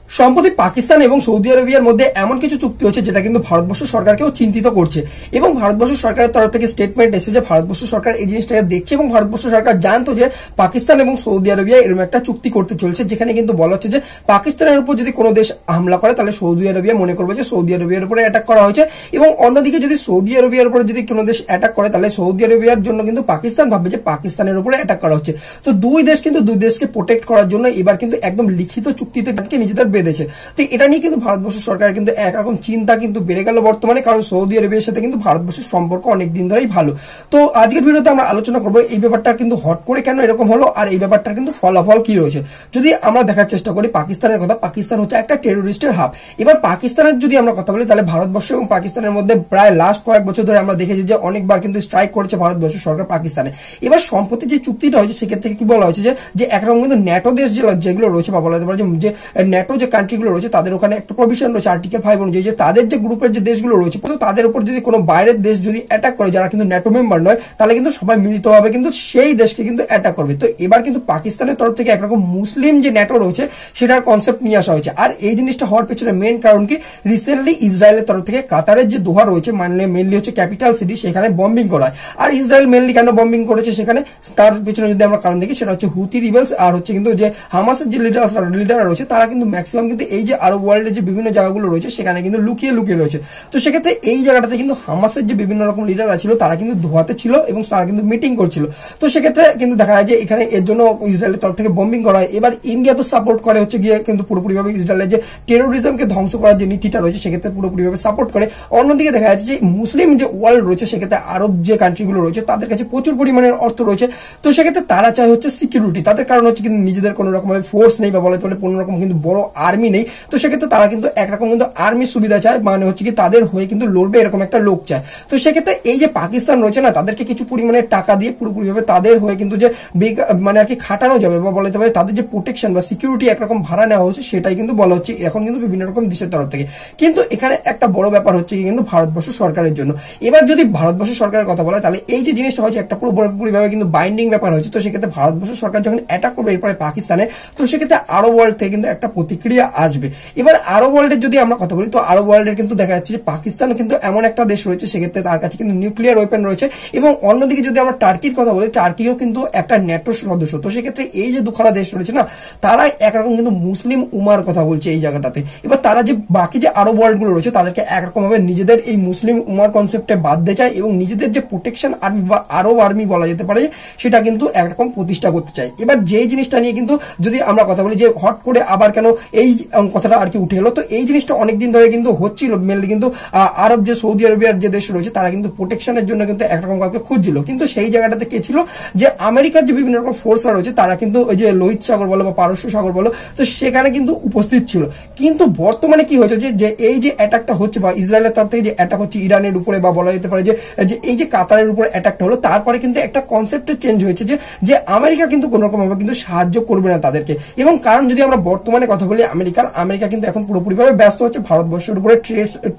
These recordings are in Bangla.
সম্প্রতি পাকিস্তান এবং সৌদি আরবিয়ার মধ্যে এমন কিছু চুক্তি হচ্ছে যেটা কিন্তু ভারতবর্ষ সরকারকেও চিন্তিত করছে এবং ভারতবর্ষ সরকারের তরফ থেকে স্টেটমেন্ট এসেছে যে ভারতবর্ষ সরকার এই জিনিসটাকে দেখছে এবং ভারতবর্ষ সরকার জানতো যে পাকিস্তান এবং সৌদি আরবিয়া এরকম একটা চুক্তি করতে চলছে, যেখানে কিন্তু বলা হচ্ছে যে পাকিস্তানের উপর যদি কোনো দেশ হামলা করে তাহলে সৌদি আরবিয়া মনে করবে যে সৌদি আরবিয়ার উপরে অ্যাটাক করা হয়েছে, এবং অন্যদিকে যদি সৌদি আরবিয়ার উপরে যদি কোনো দেশ অ্যাটাক করে তাহলে সৌদি আরবিয়ার জন্য কিন্তু পাকিস্তান ভাববে যে পাকিস্তানের উপরে অ্যাটাক করা হচ্ছে। তো দুই দেশ কিন্তু দুই দেশকে প্রোটেক্ট করার জন্য এবার কিন্তু একদম লিখিত চুক্তিতে নিজেদের বেঁধেছে। তো এটা নিয়ে কিন্তু ভারতবর্ষ সরকার কিন্তু একরকম চিন্তা কিন্তু বেড়ে গেল বর্তমানে, কারণ সৌদি আরবের সাথে কিন্তু ভারতবর্ষের সম্পর্ক অনেকদিন ধরেই ভালো। তো আজকের ভিডিওতে আমরা আলোচনা করবো এই ব্যাপারটা কিন্তু হট করে কেন এরকম হলো আর এই ব্যাপারটার কিন্তু ফলাফল কি রয়েছে। যদি আমরা দেখার চেষ্টা করি পাকিস্তানের কথা, পাকিস্তান হচ্ছে একটা টেরোরিস্টের হাব। এবার পাকিস্তানের যদি আমরা কথা বলি তাহলে ভারতবর্ষ এবং পাকিস্তানের মধ্যে প্রায় লাস্ট কয়েক বছর ধরে আমরা দেখেছি যে অনেকবার কিন্তু স্ট্রাইক করেছে ভারতবর্ষ সরকার পাকিস্তানে। এবার সম্প্রতি যে চুক্তিটা হয়েছে সেক্ষেত্রে কি বলা হয়েছে যে একরকম কিন্তু ন্যাটো দেশ যেগুলো রয়েছে বা বলা যেতে পারে যে ন্যাটো যে কান্ট্রিগুলো রয়েছে তাদের ওখানে একটা প্রভিশন রয়েছে আর্টিকেল 5 অনুযায়ী যে তাদের যে গ্রুপের যে দেশগুলো রয়েছে তাদের উপর যদি কোনো বাইরের দেশ যদি অ্যাটাক করে যারা কিন্তু ন্যাটো মেম্বার নয় তাহলে কিন্তু সবাই মিলিতভাবে কিন্তু সেই দেশকে কিন্তু অ্যাটাক করবে। তো এবার কিন্তু পাকিস্তানের তরফ থেকে একরকম মুসলিম যে ন্যাটো রয়েছে সেটার কনসেপ্ট নিয়ে আসা হয়েছে। আর এই জিনিসটা হওয়ার পেছনে মেন কারণ কি, রিসেন্টলি ইসরায়েলের তরফ থেকে কাতারের যে দোহা রয়েছে মানে মেনলি হচ্ছে ক্যাপিটাল সিটি, সেখানে বম্বিং করা হয়। আর ইসরায়েল মেনলি কেন বম্বিং করেছে সেখানে, তার পেছনে যদি আমরা কারণ দেখি সেটা হচ্ছে হুতি রিবেলস আর হচ্ছে কিন্তু যে হামাসের যে লিডার রয়েছে তারা কিন্তু ম্যাক্সিমাম কিন্তু এই যে আরব ওয়ার্ল্ডের যে বিভিন্ন জায়গাগুলো রয়েছে সেখানে কিন্তু লুকিয়ে রয়েছে। তো সেক্ষেত্রে এই জায়গাটাতে কিন্তু হামাসের যে বিভিন্ন রকম লিডার ছিল তারা কিন্তু দোহাতে ছিল এবং তারা কিন্তু মিটিং করছিল। তো সেক্ষেত্রে কিন্তু দেখা যায় যে এখানে এর জন্য ইসরায়েলের তরফ থেকে বম্বিং করা হয়। এবার ইন্ডিয়া তো সাপোর্ট করে হচ্ছে গিয়ে কিন্তু পুরোপুরিভাবে ইসরায়েলের যে টেরোরিজমকে ধ্বংস করার যে নীতিটা রয়েছে সেক্ষেত্রে পুরোপুরিভাবে সাপোর্ট করে। অন্যদিকে দেখা যাচ্ছে যে মুসলিম যে ওয়ার্ল্ড রয়েছে সেক্ষেত্রে আরব যে কান্ট্রিগুলো রয়েছে তাদের কাছে প্রচুর পরিমাণের অর্থ রয়েছে। তো সেক্ষেত্রে তারা চায় হচ্ছে সিকিউরিটি, তাদের কারণ হচ্ছে কিন্তু নিজেদের কোনো রকম ফোর্স নেই বা বলতে পারে কোনো রকম কিন্তু বড় আর্মি নেই। তো সেক্ষেত্রে তারা কিন্তু একরকম কিন্তু আর্মি সুবিধা চায়, মানে হচ্ছে কি তাদের হয়ে কিন্তু লড়বে এরকম একটা লোক চায়। তো সেক্ষেত্রে এই যে পাকিস্তান রয়েছে না, তাদেরকে কিছু পরিমাণে টাকা দিয়ে পুরোপুরিভাবে তাদের হয়ে কিন্তু যে মানে আর কি খাটানো যাবে বা বলতে পারে তাদের যে প্রোটেকশন বা সিকিউরিটি একরকম ভাড়া নেওয়া হচ্ছে সেটাই কিন্তু বলা হচ্ছে এখন কিন্তু বিভিন্ন রকম দেশের তরফ থেকে। কিন্তু এখানে একটা বড় ব্যাপার হচ্ছে কিন্তু ভারতবর্ষ সরকারের জন্য। এবার যদি ভারতবর্ষ সরকারের কথা বলা তাহলে এই যে জিনিসটা হচ্ছে একটা পুরোপুরিভাবে কিন্তু বাইন্ডিং ব্যাপার হচ্ছে। তো সেক্ষেত্রে ভারতবর্ষ সরকার যখন অ্যাটাক করবে এরপরে পাকিস্তানে, তো সেক্ষেত্রে আরব ওয়ার্ল্ড থেকে কিন্তু একটা প্রতিক্রিয়া আসবে। এবার আরব ওয়ার্ল্ডের যদি আমরা কথা বলি তো আরব ওয়ার্ল্ডের কিন্তু দেখা যাচ্ছে যে পাকিস্তান কিন্তু এমন একটা দেশ রয়েছে সেক্ষেত্রে তার কাছে কিন্তু নিউক্লিয়ার ওয়েপন রয়েছে। এবং অন্যদিকে যদি আমরা টার্কির কথা বলি, টার্কিও কিন্তু একটা ন্যাটো সদস্য। তো সেক্ষেত্রে এই যে দুখানা দেশ রয়েছে না, তারা একরকম কিন্তু মুসলিম উমার কথা বলছে এই জায়গাটাতে। এবার তারা যে বাকি যে আরব ওয়ার্ল্ড গুলো রয়েছে তাদেরকে একরকম ভাবে নিজেদের এই মুসলিম উমার কনসেপ্টে বাঁধতে চায় এবং নিজেদের যে প্রোটেকশন আর্মি বা আরব আর্মি বলা যেতে পারে সেটা কিন্তু একরকম প্রতিষ্ঠা করতে চায়। এবার যেই জিনিসটা নিয়ে কিন্তু যদি আমরা কথা বলি যে হট করে আবার কেন এই কথাটা আর কি উঠে এলো, তো এই জিনিসটা অনেকদিন ধরে কিন্তু হচ্ছিল। মেনলি কিন্তু আরব যে সৌদি আরবিয়ার যে দেশ রয়েছে তারা কিন্তু প্রোটেকশনের জন্য কিন্তু একরকম কাউকে খুঁজছিল, কিন্তু সেই জায়গাটাতে কে ছিল যে আমেরিকার যে বিভিন্ন রকম ফোর্সরা রয়েছে তারা কিন্তু ওই যে লোহিত সাগর বলো বা পারস্য সাগর বলো, তো সেখানে কিন্তু উপস্থিত ছিল। কিন্তু বর্তমানে কি হয়েছে যে এই যে অ্যাটাকটা হচ্ছে বা ইসরায়েলের তরফ থেকে যে অ্যাটাক হচ্ছে ইরানের উপরে বা বলা যেতে পারে যে এই যে কাতারের উপরে অ্যাটাকটা হলো, তারপরে কিন্তু একটা কনসেপ্টে চেঞ্জ হয়েছে যে আমেরিকা কিন্তু কোন রকম ভাবে কিন্তু সাহায্য করবে না তাদেরকে। এবং কারণ যদি আমরা বর্তমানে কথা বলি আমেরিকা কিন্তু এখন পুরোপুরিভাবে ব্যস্ত হচ্ছে ভারতবর্ষের উপরে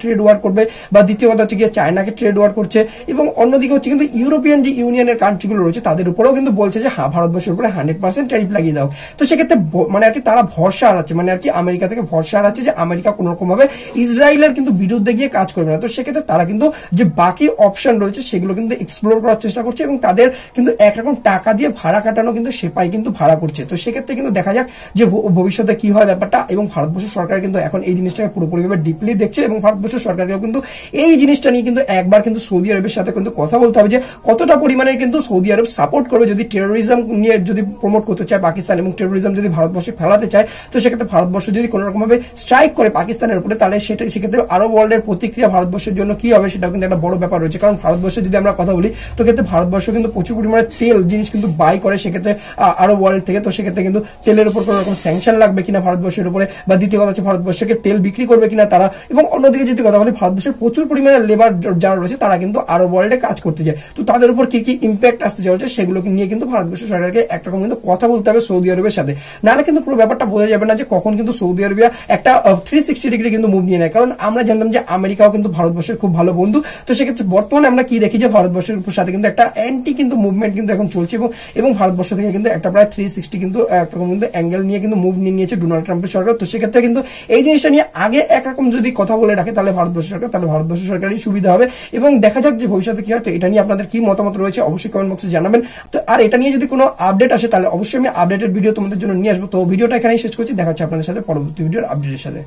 ট্রেড ওয়ার করবে, বা দ্বিতীয় কথা হচ্ছে গিয়ে চায়নাকে ট্রেড ওয়ার করছে। এবং অন্যদিকে হচ্ছে কিন্তু ইউরোপিয়ান যে ইউনিয়নের কান্ট্রিগুলো রয়েছে তাদের উপরেও কিন্তু বলছে যে হ্যাঁ ভারতবর্ষের উপরে 100% ট্যারিফ লাগিয়ে দাও। তো সেক্ষেত্রে মানে আর কি তারা ভরসা হারাচ্ছে, মানে আর কি আমেরিকা থেকে ভরসা হারাচ্ছে যে আমেরিকা কোন রকম ভাবে ইসরায়েলের কিন্তু বিরুদ্ধে গিয়ে কাজ করবে না। তো সেক্ষেত্রে তারা কিন্তু যে বাকি অপশন রয়েছে সেগুলো কিন্তু এক্সপ্লোর করার চেষ্টা করছে এবং তাদের কিন্তু একরকম টাকা দিয়ে ভাড়া কাটানো কিন্তু সেপাই কিন্তু ভাড়া করছে। তো সেক্ষেত্রে কিন্তু দেখা যাক যে ভবিষ্যতে কি হয় ব্যাপারটা। এবং ভারতবর্ষ সরকার কিন্তু এখন এই জিনিসটাকে পুরোপুরিভাবে ডিপলি দেখছে এবং ভারতবর্ষ সরকারকেও কিন্তু এই জিনিসটা নিয়ে কিন্তু একবার কিন্তু সৌদি আরবের সাথে কিন্তু কথা বলতে হবে যে কতটা পরিমাণে কিন্তু সৌদি আরব সাপোর্ট করবে যদি টেরোরিজম নিয়ে যদি প্রমোট করতে চায় পাকিস্তান এবং টেরোরিজম যদি ভারতবর্ষে ফেলাতে চায়। তো সেক্ষেত্রে ভারতবর্ষ যদি কোনো রকম ভাবে স্ট্রাইক করে পাকিস্তানের উপরে তাহলে সেক্ষেত্রে আরব ওয়ার্ল্ডের প্রতিক্রিয়া ভারতবর্ষের জন্য কি হবে সেটাও কিন্তু একটা বড় ব্যাপার রয়েছে। কারণ ভারতবর্ষে যদি আমরা কথা বলি তো ক্ষেত্রে ভারতবর্ষ কিন্তু প্রচুর পরিমাণে তেল জিনিস কিন্তু বাই করে সেক্ষেত্রে আরব ওয়ার্ল্ড থেকে। তো সেক্ষেত্রে কিন্তু তেলের উপর কোনো রকম স্যাংশন লাগবে কিনা ভারতবর্ষের উপরে, বা দ্বিতীয় কথা হচ্ছে ভারতবর্ষকে তেল বিক্রি করবে কিনা তারা। এবং অন্যদিকে যদি কথা বলি ভারতবর্ষের প্রচুর পরিমাণে লেবার যারা রয়েছে তারা কিন্তু আরব ওয়ার্ল্ডে কাজ করতে যায়। তো তাদের উপর কি কি ইম্প্যাক্ট আসতে চলছে সেগুলোকে নিয়ে কিন্তু ভারতবর্ষ সরকারকে একরকম কিন্তু কথা বলতে হবে সৌদি আরবের সাথে, নাহলে কিন্তু পুরো ব্যাপারটা বোঝা যাবে না যে কখন কিন্তু সৌদি আরবিয়া একটা 360 ডিগ্রি কিন্তু মুভ নিয়ে নেয়। কারণ আমরা জানতাম যে আমেরিকাও কিন্তু ভারতবর্ষের খুব ভালো বন্ধু। তো সেক্ষেত্রে বর্তমানে আমরা কি দেখি যে ভারতবর্ষের সাথে কিন্তু একটা অ্যান্টি কিন্তু মুভমেন্ট কিন্তু এখন চলছে এবং ভারতবর্ষ থেকে কিন্তু একটা প্রায় 360 কিন্তু একরকম কিন্তু অ্যাঙ্গেল নিয়ে কিন্তু মুভ নিয়ে নিয়েছে ডোনাল্ড ট্রাম্পের সরকার। তো সেক্ষেত্রে কিন্তু এই জিনিসটা নিয়ে আগে একরকম যদি কথা বলে রাখে তাহলে ভারতবর্ষ সরকার, তাহলে ভারতবর্ষ সরকারই সুবিধা হবে। এবং দেখা যাক যে ভবিষ্যতে কি হয়। তো এটা নিয়ে আপনাদের কি মতামত রয়েছে অবশ্যই কমেন্ট বক্সে জানাবেন। তো আর এটা নিয়ে যদি কোনো আপডেট আসে তাহলে অবশ্যই আমি আপডেটেড ভিডিও তোমাদের জন্য নিয়ে আসবো। তো ভিডিওটা এখানেই শেষ করছি, দেখা হচ্ছে আপনাদের সাথে পরবর্তী ভিডিওর আপডেটের সাথে।